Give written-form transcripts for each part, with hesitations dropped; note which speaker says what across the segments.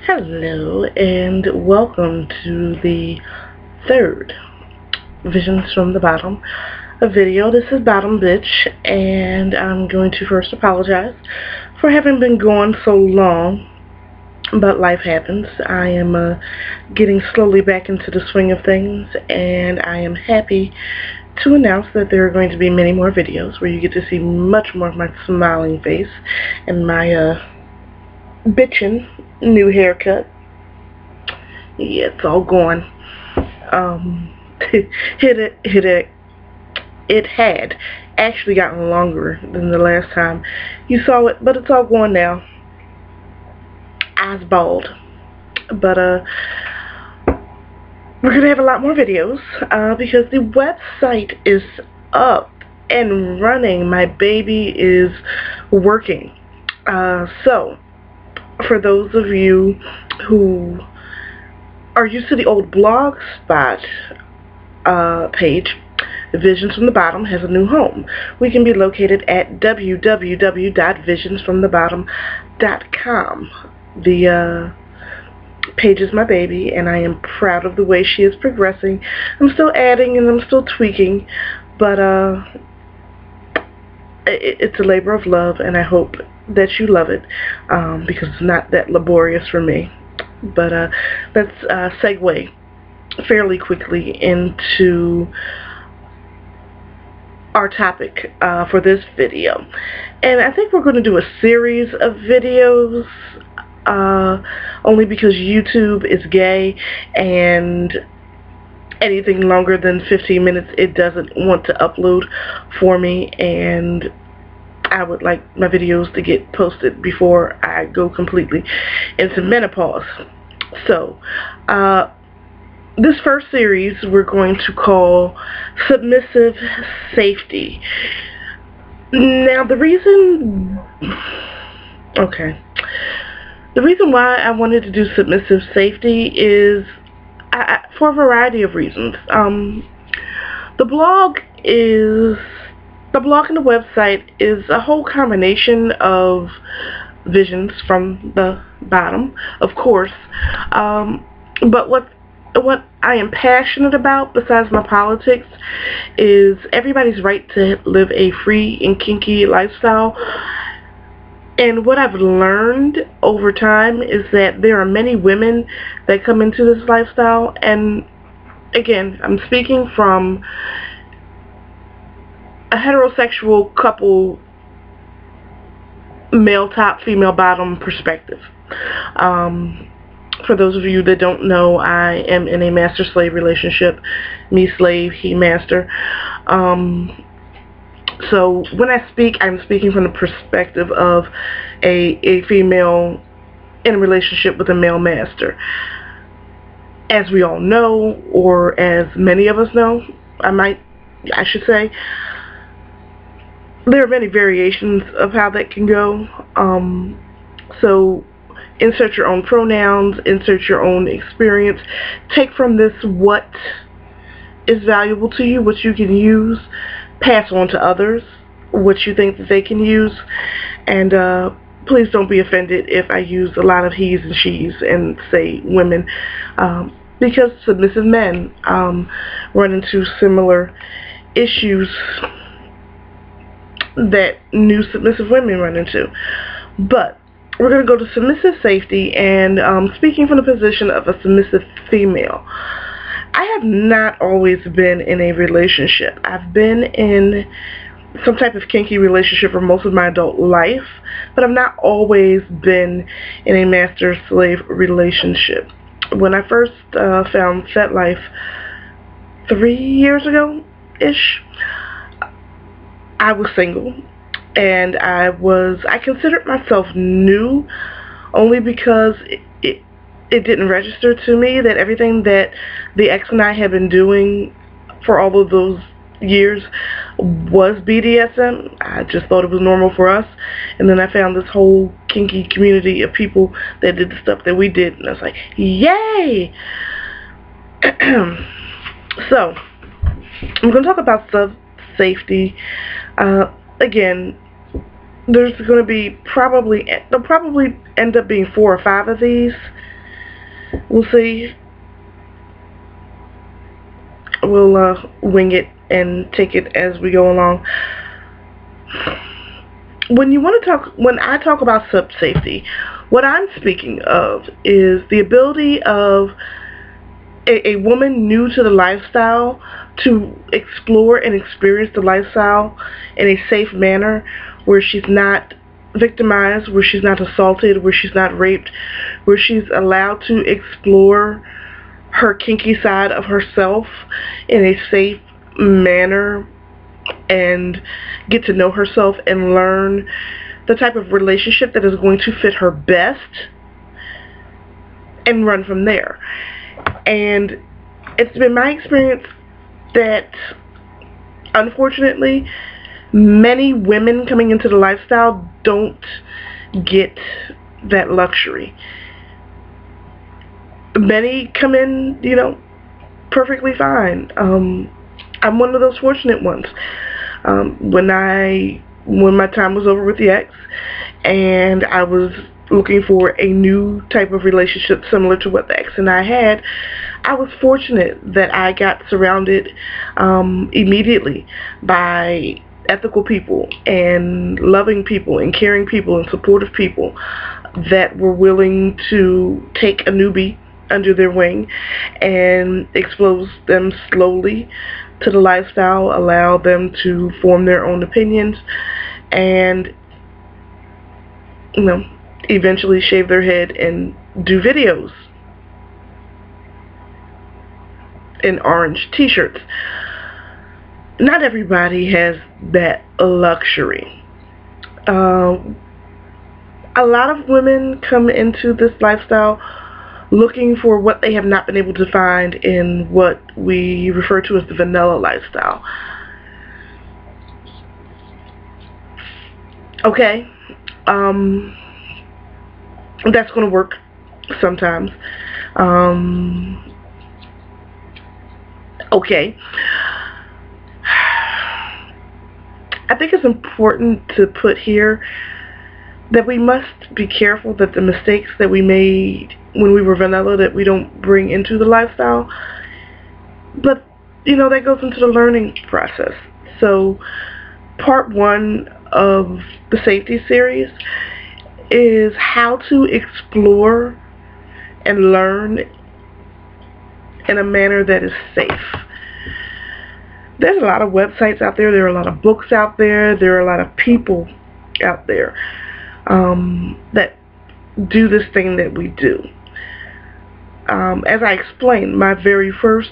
Speaker 1: Hello and welcome to the third Visions from the Bottom video. This is Bottom Bitch, and I'm going to first apologize for having been gone so long, but life happens. I am getting slowly back into the swing of things, and I am happy to announce that there are going to be many more videos where you get to see much more of my smiling face and my bitchin' new haircut. Yeah, it's all gone. It had actually gotten longer than the last time you saw it, but it's all gone now. Eyes bald. But we're gonna have a lot more videos because the website is up and running. My baby is working. So for those of you who are used to the old Blogspot page, Visions from the Bottom has a new home. We can be located at www.visionsfromthebottom.com. The page is my baby, and I am proud of the way she is progressing. I'm still adding and I'm still tweaking, but it's a labor of love, and I hope that you love it because it's not that laborious for me. But let's segue fairly quickly into our topic for this video. And I think we're going to do a series of videos only because YouTube is gay, and anything longer than 15 minutes it doesn't want to upload for me, and I would like my videos to get posted before I go completely into menopause. So this first series we're going to call Submissive Safety. Now the reason why I wanted to do Submissive Safety is for a variety of reasons. The blog and the website is a whole combination of visions from the bottom, of course, but what I am passionate about, besides my politics, is everybody's right to live a free and kinky lifestyle. And what I've learned over time is that there are many women that come into this lifestyle, and again, I'm speaking from a heterosexual couple, male top, female bottom perspective. For those of you that don't know, I am in a master-slave relationship. Me slave, he master. So when I speak, I'm speaking from the perspective of a female in a relationship with a male master. As we all know, or as many of us know, I should say, there are many variations of how that can go. So insert your own pronouns, insert your own experience. Take from this what is valuable to you, what you can use, pass on to others what you think that they can use, and please don't be offended if I use a lot of he's and she's and say women, because submissive men run into similar issues that new submissive women run into. But we're going to go to submissive safety, and speaking from the position of a submissive female, I have not always been in a relationship. I've been in some type of kinky relationship for most of my adult life, but I've not always been in a master-slave relationship. When I first found Set Life 3 years ago-ish, I was single, and I considered myself new only because it didn't register to me that everything that the ex and I had been doing for all of those years was BDSM. I just thought it was normal for us, and then I found this whole kinky community of people that did the stuff that we did, and I was like, yay! So I'm going to talk about safety. Again, there's going to be there'll probably end up being 4 or 5 of these We'll see. We'll wing it and take it as we go along. When I talk about sub safety, what I'm speaking of is the ability of a woman new to the lifestyle to explore and experience the lifestyle in a safe manner, where she's not victimized, where she's not assaulted, where she's not raped, where she's allowed to explore her kinky side of herself in a safe manner and get to know herself and learn the type of relationship that is going to fit her best and run from there. And it's been my experience that, unfortunately, many women coming into the lifestyle don't get that luxury. Many come in, perfectly fine. I'm one of those fortunate ones. When my time was over with the ex and I was looking for a new type of relationship similar to what the ex and I had, I was fortunate that I got surrounded immediately by ethical people and loving people and caring people and supportive people that were willing to take a newbie under their wing and expose them slowly to the lifestyle, allow them to form their own opinions, and eventually shave their head and do videos in orange t-shirts. Not everybody has that luxury. A lot of women come into this lifestyle looking for what they have not been able to find in what we refer to as the vanilla lifestyle. Okay, that's going to work sometimes. Okay. I think it's important to put here that we must be careful that the mistakes that we made when we were vanilla, that we don't bring into the lifestyle. But, that goes into the learning process. So, part 1 of the safety series is how to explore and learn in a manner that is safe. There's a lot of websites out there, there are a lot of books out there, there are a lot of people out there that do this thing that we do. As I explained, my very first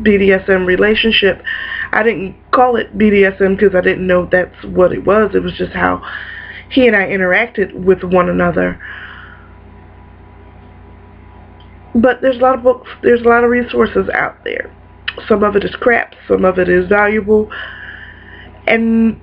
Speaker 1: BDSM relationship, I didn't call it BDSM because I didn't know that's what it was. It was just how he and I interacted with one another. But there's a lot of books, there's a lot of resources out there. Some of it is crap, some of it is valuable. And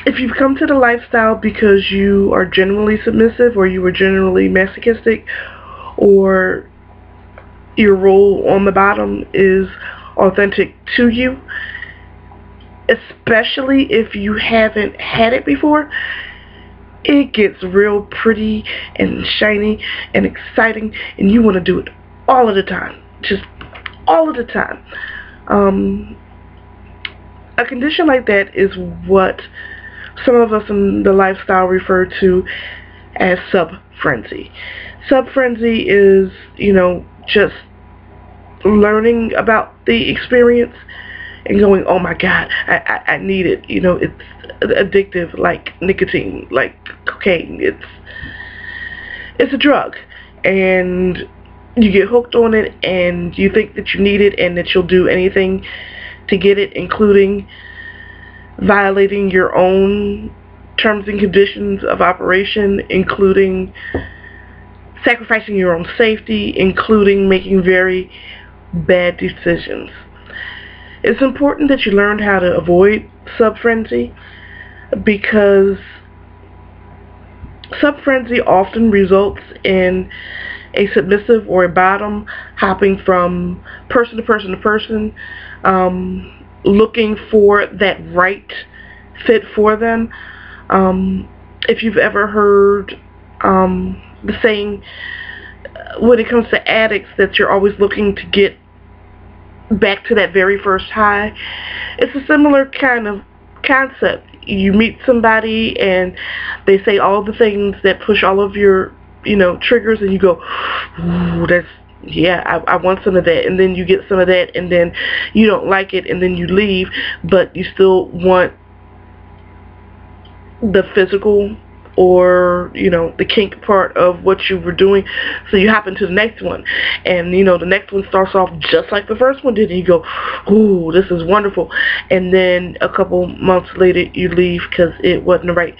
Speaker 1: if you've come to the lifestyle because you are generally submissive, or you were generally masochistic, or your role on the bottom is authentic to you, especially if you haven't had it before, it gets real pretty and shiny and exciting, and you want to do it all of the time. Just all of the time. A condition like that is what some of us in the lifestyle refer to as sub-frenzy. Sub-frenzy is, just learning about the experience and going, oh my God, I need it. It's addictive, like nicotine, like cocaine. It's a drug, and you get hooked on it, and you think that you need it and that you'll do anything to get it, including violating your own terms and conditions of operation, including sacrificing your own safety, including making very bad decisions. It's important that you learn how to avoid sub-frenzy, because sub-frenzy often results in a submissive or a bottom hopping from person to person to person, looking for that right fit for them. If you've ever heard the saying, when it comes to addicts, that you're always looking to get back to that very first high. It's a similar kind of concept. You meet somebody and they say all the things that push all of your, triggers, and you go, ooh, I want some of that, and then you get some of that, and then you don't like it, and then you leave, but you still want the physical or the kink part of what you were doing, so you hop into the next one, and the next one starts off just like the first one did, and you go, ooh, this is wonderful, and then a couple months later you leave because it wasn't the right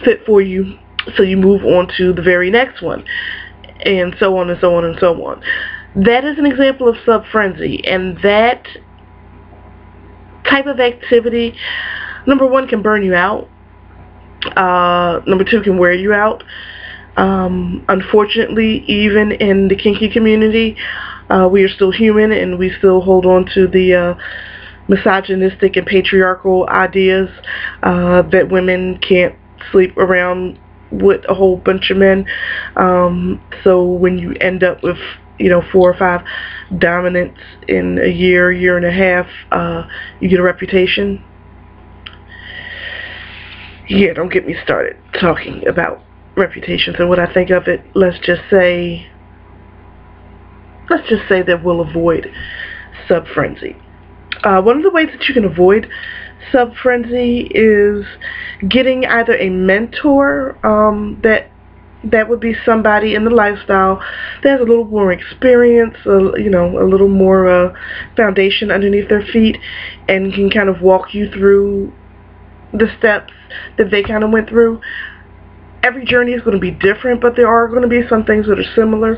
Speaker 1: fit for you, so you move on to the very next one, and so on and so on and so on. That is an example of sub-frenzy, and that type of activity, number one, can burn you out. Number two, can wear you out. Unfortunately, even in the kinky community, we are still human, and we still hold on to the misogynistic and patriarchal ideas that women can't sleep around with a whole bunch of men. So when you end up with 4 or 5 dominants in a year and a half, you get a reputation. Yeah, don't get me started talking about reputations and what I think of it. Let's just say that we'll avoid sub-frenzy. One of the ways that you can avoid sub-frenzy is getting either a mentor, that would be somebody in the lifestyle that has a little more experience, a little more foundation underneath their feet, and can kind of walk you through the steps that they kind of went through. Every journey is going to be different, but there are going to be some things that are similar.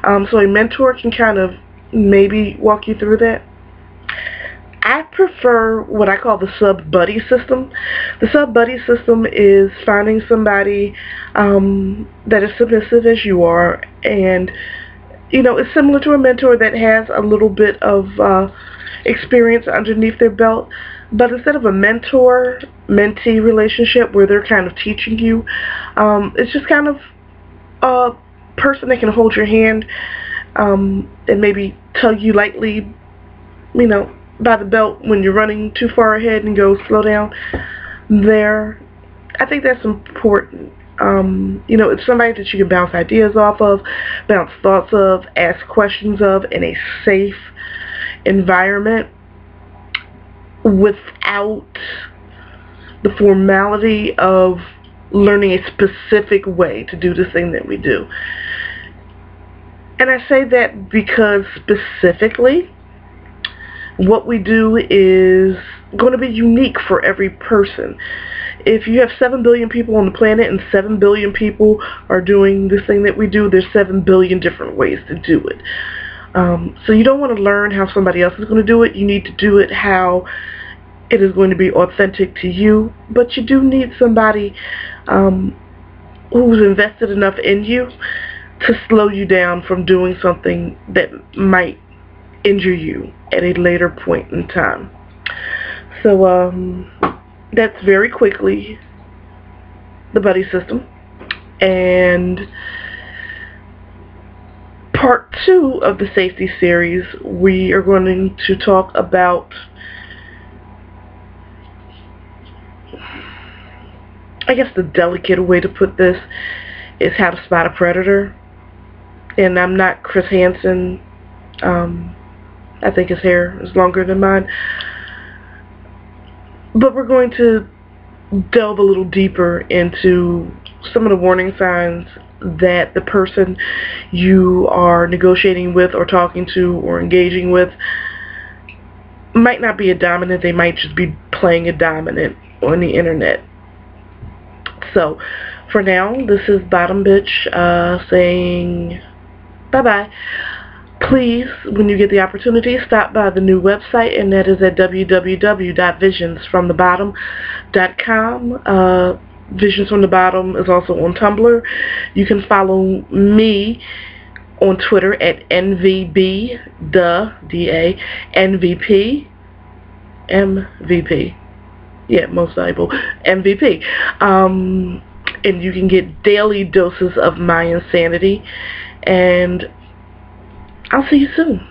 Speaker 1: So a mentor can kind of maybe walk you through that. I prefer what I call the sub-buddy system. The sub-buddy system is finding somebody that is submissive as you are, and it's similar to a mentor that has a little bit of experience underneath their belt, but instead of a mentor-mentee relationship where they're kind of teaching you, it's just kind of a person that can hold your hand and maybe tug you lightly, by the belt when you're running too far ahead, and go, slow down there. I think that's important. It's somebody that you can bounce ideas off of, bounce thoughts of, ask questions of in a safe environment without the formality of learning a specific way to do this thing that we do. And I say that because specifically what we do is going to be unique for every person. If you have 7 billion people on the planet and 7 billion people are doing this thing that we do, there's 7 billion different ways to do it. So you don't want to learn how somebody else is going to do it. You need to do it how it is going to be authentic to you. But you do need somebody who's invested enough in you to slow you down from doing something that might injure you at a later point in time. So that's very quickly the buddy system. And part 2 of the safety series, we are going to talk about, I guess the delicate way to put this is how to spot a predator. And I'm not Chris Hansen. I think his hair is longer than mine. But we're going to delve a little deeper into some of the warning signs that the person you are negotiating with or talking to or engaging with might not be a dominant. They might just be playing a dominant on the internet. So for now, this is Bottom Bitch saying bye-bye. Please, when you get the opportunity, stop by the new website, and that is at www.visionsfromthebottom.com. Visions from the Bottom is also on Tumblr. You can follow me on Twitter at NVB, NVP, MVP. Yeah, most valuable, MVP. And you can get daily doses of my insanity. And I'll see you soon.